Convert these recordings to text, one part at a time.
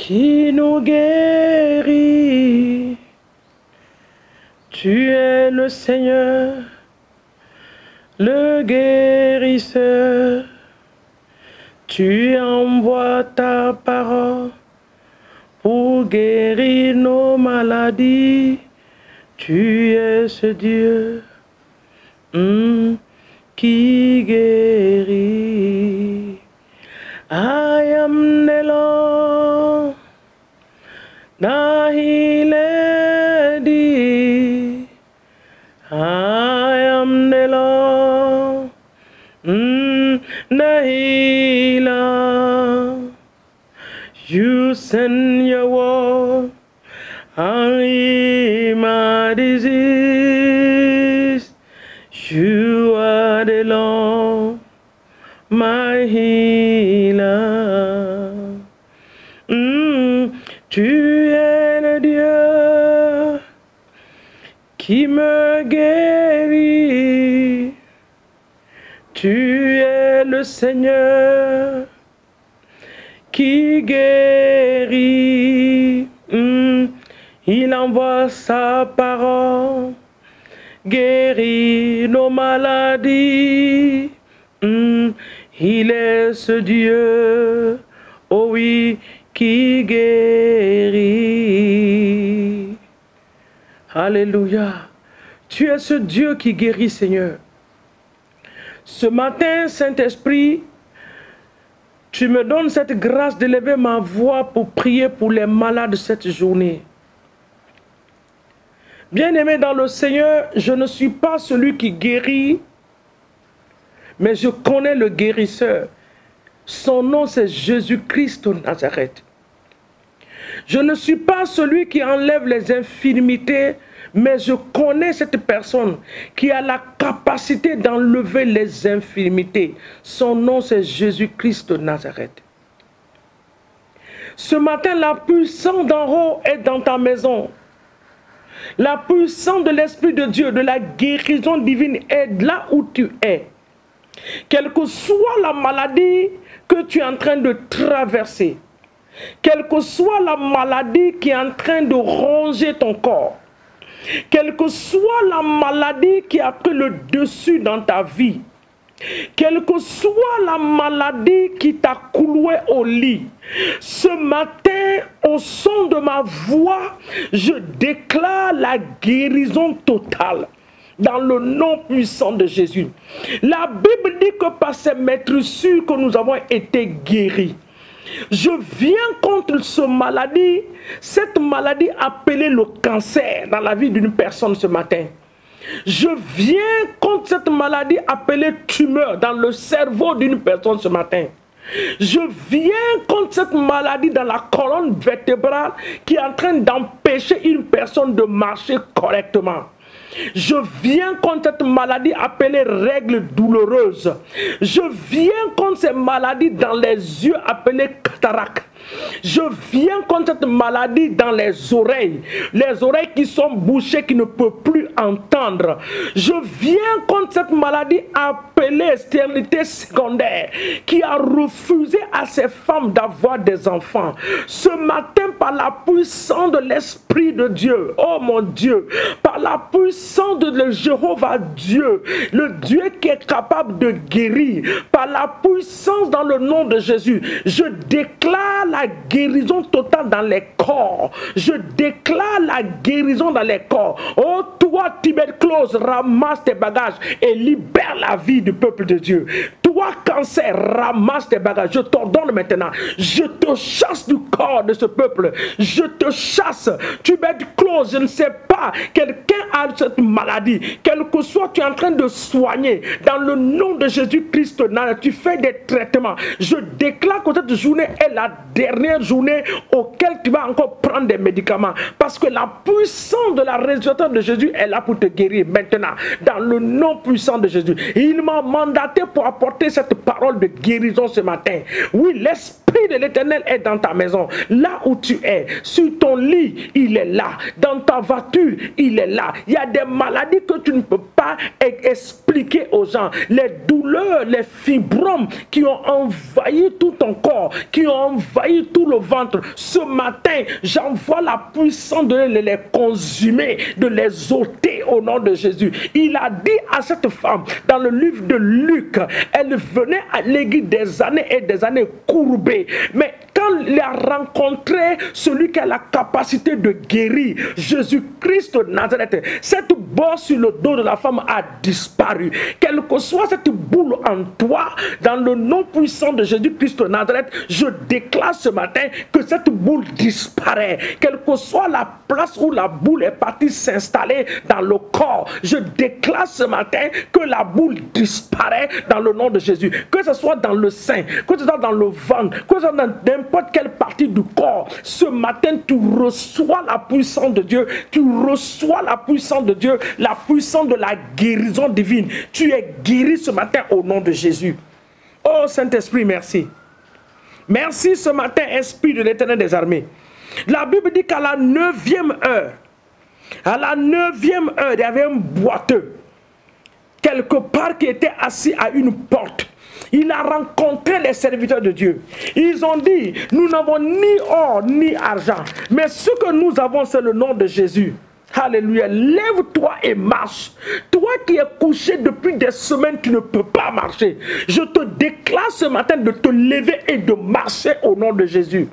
qui nous guérit. Tu es le Seigneur, le guérisseur. Tu envoies ta parole pour guérir nos maladies. Tu es ce Dieu qui guérit. I am the Lord, the healer. I am the Lord, the healer. You send your word and heal my disease. You are the Lord, my healer. Tu es le Dieu qui me guérit. Tu es le Seigneur qui guérit. Il envoie sa parole, guérit nos maladies. Il est ce Dieu, oh oui, qui guérit. Alléluia. Tu es ce Dieu qui guérit, Seigneur. Ce matin, Saint-Esprit, tu me donnes cette grâce d'élever ma voix pour prier pour les malades cette journée. Bien-aimé dans le Seigneur, je ne suis pas celui qui guérit, mais je connais le guérisseur. Son nom, c'est Jésus-Christ de Nazareth. Je ne suis pas celui qui enlève les infirmités, mais je connais cette personne qui a la capacité d'enlever les infirmités. Son nom, c'est Jésus-Christ de Nazareth. Ce matin, la puissance d'en haut est dans ta maison. La puissance de l'Esprit de Dieu, de la guérison divine est là où tu es. Quelle que soit la maladie que tu es en train de traverser, quelle que soit la maladie qui est en train de ronger ton corps, quelle que soit la maladie qui a pris le dessus dans ta vie, quelle que soit la maladie qui t'a cloué au lit, ce matin, au son de ma voix, je déclare la guérison totale. Dans le nom puissant de Jésus. La Bible dit que par ces maîtresses que nous avons été guéris. Je viens contre cette maladie appelée le cancer dans la vie d'une personne ce matin. Je viens contre cette maladie appelée tumeur dans le cerveau d'une personne ce matin. Je viens contre cette maladie dans la colonne vertébrale qui est en train d'empêcher une personne de marcher correctement. Je viens contre cette maladie appelée règles douloureuses. Je viens contre ces maladies dans les yeux appelées cataractes. Je viens contre cette maladie dans les oreilles qui sont bouchées, qui ne peuvent plus entendre. Je viens contre cette maladie appelée stérilité secondaire, qui a refusé à ces femmes d'avoir des enfants. Ce matin, par la puissance de l'Esprit de Dieu, oh mon Dieu, par la puissance de Jéhovah Dieu, le Dieu qui est capable de guérir, par la puissance dans le nom de Jésus, je déclare la guérison totale dans les corps. Je déclare la guérison dans les corps. Oh, toi, tuberculose, ramasse tes bagages et libère la vie du peuple de Dieu. Toi, cancer, ramasse tes bagages. Je t'ordonne maintenant. Je te chasse du corps de ce peuple. Je te chasse. Tuberculose, je ne sais pas. Quelqu'un a cette maladie. Quel que soit, tu es en train de soigner. Dans le nom de Jésus-Christ, tu fais des traitements. Je déclare que cette journée est la dernière journée auquel tu vas encore prendre des médicaments. Parce que la puissance de la résurrection de Jésus est là pour te guérir maintenant. Dans le nom puissant de Jésus. Il m'a mandaté pour apporter cette parole de guérison ce matin. Oui, l'Esprit l'Esprit de l'Éternel est dans ta maison. Là où tu es, sur ton lit, il est là. Dans ta voiture, il est là. Il y a des maladies que tu ne peux pas expliquer aux gens. Les douleurs, les fibromes qui ont envahi tout ton corps, qui ont envahi tout le ventre. Ce matin, j'envoie la puissance de les consumer, de les ôter au nom de Jésus. Il a dit à cette femme, dans le livre de Luc, elle venait à l'église des années et des années courbées. Mais quand il a rencontré celui qui a la capacité de guérir, Jésus-Christ de Nazareth, cette bosse sur le dos de la femme a disparu. Quelle que soit cette boule en toi, dans le nom puissant de Jésus-Christ de Nazareth, je déclare ce matin que cette boule disparaît. Quelle que soit la place où la boule est partie s'installer dans le corps, je déclare ce matin que la boule disparaît dans le nom de Jésus. Que ce soit dans le sein, que ce soit dans le ventre, que ce soit dans n'importe quelle partie du corps, ce matin tu reçois la puissance de Dieu, tu reçois la puissance de Dieu, la puissance de la guérison divine. Tu es guéri ce matin au nom de Jésus. Oh Saint-Esprit, merci. Merci ce matin, Esprit de l'Éternel des armées. La Bible dit qu'à la 9e heure, il y avait un boiteux quelque part qui était assis à une porte. Il a rencontré les serviteurs de Dieu. Ils ont dit, nous n'avons ni or ni argent, mais ce que nous avons, c'est le nom de Jésus. Alléluia. Lève-toi et marche. Toi qui es couché depuis des semaines, tu ne peux pas marcher. Je te déclare ce matin de te lever et de marcher au nom de Jésus.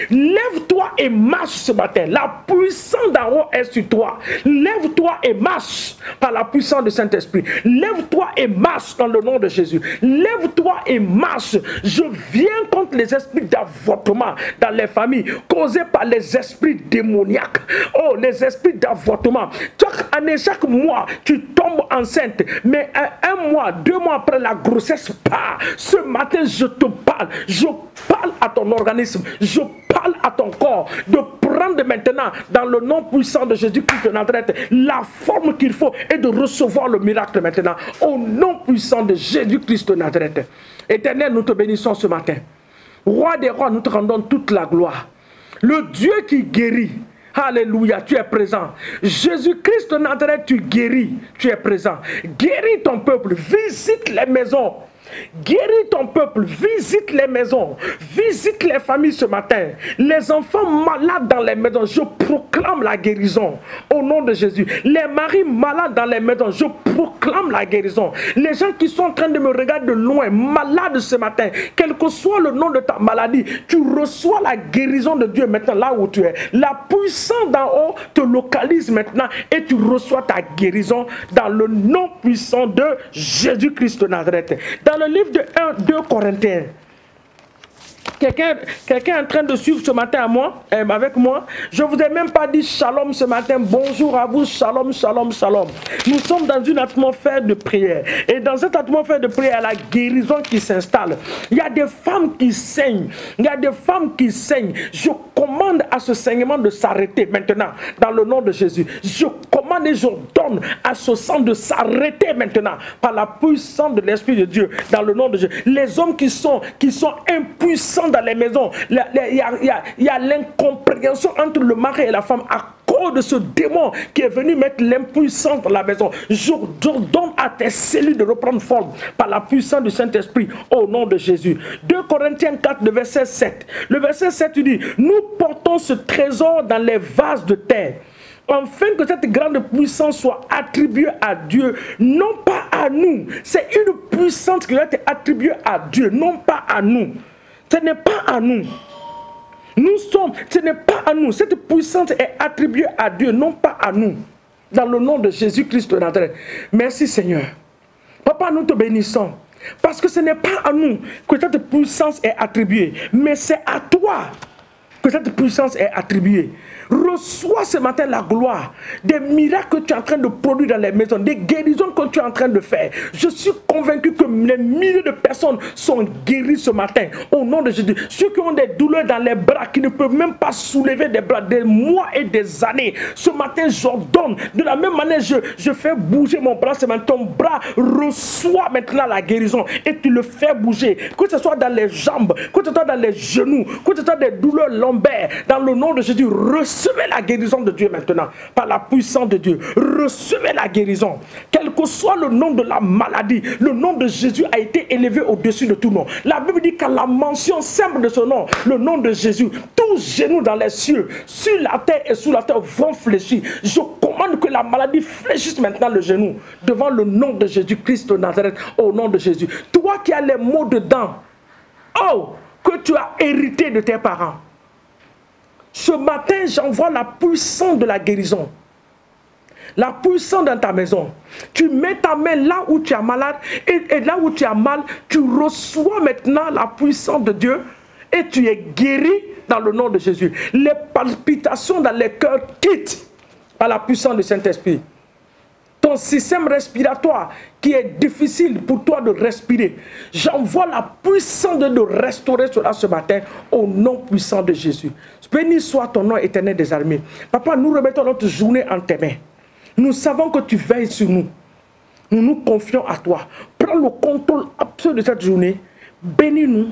Lève-toi et marche ce matin. La puissance d'en haut est sur toi. Lève-toi et marche par la puissance du Saint-Esprit. Lève-toi et marche dans le nom de Jésus. Lève-toi et marche. Je viens contre les esprits d'avortement dans les familles causés par les esprits démoniaques. Oh, les esprits d'avortement. Chaque année, chaque mois, tu tombes enceinte. Mais un mois, 2 mois après la grossesse part. Ce matin, je te parle. Je parle à ton organisme. Je parle à ton corps de prendre maintenant dans le nom puissant de Jésus-Christ de Nazareth la forme qu'il faut et de recevoir le miracle maintenant au nom puissant de Jésus-Christ de Nazareth. Éternel, nous te bénissons ce matin. Roi des rois, nous te rendons toute la gloire. Le Dieu qui guérit, alléluia, tu es présent. Jésus-Christ de Nazareth, tu guéris, tu es présent. Guéris ton peuple, visite les maisons. Guéris ton peuple, visite les maisons, visite les familles ce matin. Les enfants malades dans les maisons, je proclame la guérison au nom de Jésus. Les maris malades dans les maisons, je proclame la guérison. Les gens qui sont en train de me regarder de loin, malades ce matin, quel que soit le nom de ta maladie, tu reçois la guérison de Dieu maintenant là où tu es. La puissance d'en haut te localise maintenant et tu reçois ta guérison dans le nom puissant de Jésus-Christ de Nazareth. Dans le livre de 2 Corinthiens, quelqu'un est en train de suivre ce matin avec moi. Je ne vous ai même pas dit shalom ce matin. Bonjour à vous, shalom, shalom, shalom. Nous sommes dans une atmosphère de prière. Et dans cette atmosphère de prière, il y a la guérison qui s'installe. Il y a des femmes qui saignent. Il y a des femmes qui saignent. Je commande à ce saignement de s'arrêter maintenant dans le nom de Jésus. Je commande et j'ordonne à ce sang de s'arrêter maintenant par la puissance de l'Esprit de Dieu dans le nom de Jésus. Les hommes qui sont impuissants dans les maisons, il y a l'incompréhension entre le mari et la femme à cause de ce démon qui est venu mettre l'impuissance dans la maison. J'ordonne à tes cellules de reprendre forme par la puissance du Saint-Esprit au nom de Jésus. 2 Corinthiens 4, le verset 7. Le verset 7, tu dis, nous portons ce trésor dans les vases de terre, afin que cette grande puissance soit attribuée à Dieu, non pas à nous. C'est une puissance qui va être attribuée à Dieu, non pas à nous. Ce n'est pas à nous. Ce n'est pas à nous. Cette puissance est attribuée à Dieu, non pas à nous. Dans le nom de Jésus-Christ de Nazareth. Merci Seigneur. Papa, nous te bénissons. Parce que ce n'est pas à nous que cette puissance est attribuée, mais c'est à toi. que cette puissance est attribuée. Reçois ce matin la gloire des miracles que tu es en train de produire dans les maisons, des guérisons que tu es en train de faire. Je suis convaincu que les milliers de personnes sont guéries ce matin au nom de Jésus. Ceux qui ont des douleurs dans les bras, qui ne peuvent même pas soulever des bras des mois et des années, ce matin j'ordonne. De la même manière, je fais bouger mon bras ce matin. Ton bras reçoit maintenant la guérison et tu le fais bouger. Que ce soit dans les jambes, que ce soit dans les genoux, que ce soit des douleurs lombaires, dans le nom de Jésus, recevez la guérison de Dieu maintenant, par la puissance de Dieu. Recevez la guérison. Quel que soit le nom de la maladie, le nom de Jésus a été élevé au-dessus de tout nom. La Bible dit qu'à la mention simple de ce nom, le nom de Jésus, tous genoux dans les cieux, sur la terre et sous la terre vont fléchir. Je commande que la maladie fléchisse maintenant le genou devant le nom de Jésus-Christ de Nazareth, au nom de Jésus. Toi qui as les maux dedans, oh, que tu as hérité de tes parents. Ce matin, j'envoie la puissance de la guérison. La puissance dans ta maison. Tu mets ta main là où tu es malade et là où tu as mal, tu reçois maintenant la puissance de Dieu et tu es guéri dans le nom de Jésus. Les palpitations dans les cœurs quittent par la puissance du Saint-Esprit. Ton système respiratoire qui est difficile pour toi de respirer, j'envoie la puissance de restaurer cela ce matin au nom puissant de Jésus. Béni soit ton nom éternel des armées. Papa, nous remettons notre journée en tes mains. Nous savons que tu veilles sur nous. Nous nous confions à toi. Prends le contrôle absolu de cette journée. Bénis-nous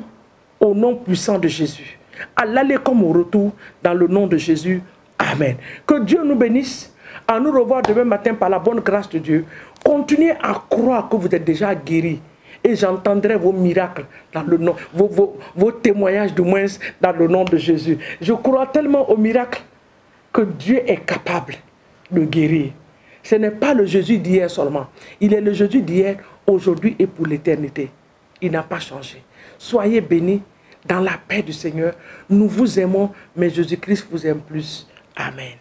au nom puissant de Jésus. À l'aller comme au retour, dans le nom de Jésus. Amen. Que Dieu nous bénisse. À nous revoir demain matin par la bonne grâce de Dieu. Continuez à croire que vous êtes déjà guéris. Et j'entendrai vos miracles dans le nom, vos témoignages du moins dans le nom de Jésus. Je crois tellement aux miracles que Dieu est capable de guérir. Ce n'est pas le Jésus d'hier seulement. Il est le Jésus d'hier, aujourd'hui et pour l'éternité. Il n'a pas changé. Soyez bénis dans la paix du Seigneur. Nous vous aimons, mais Jésus-Christ vous aime plus. Amen.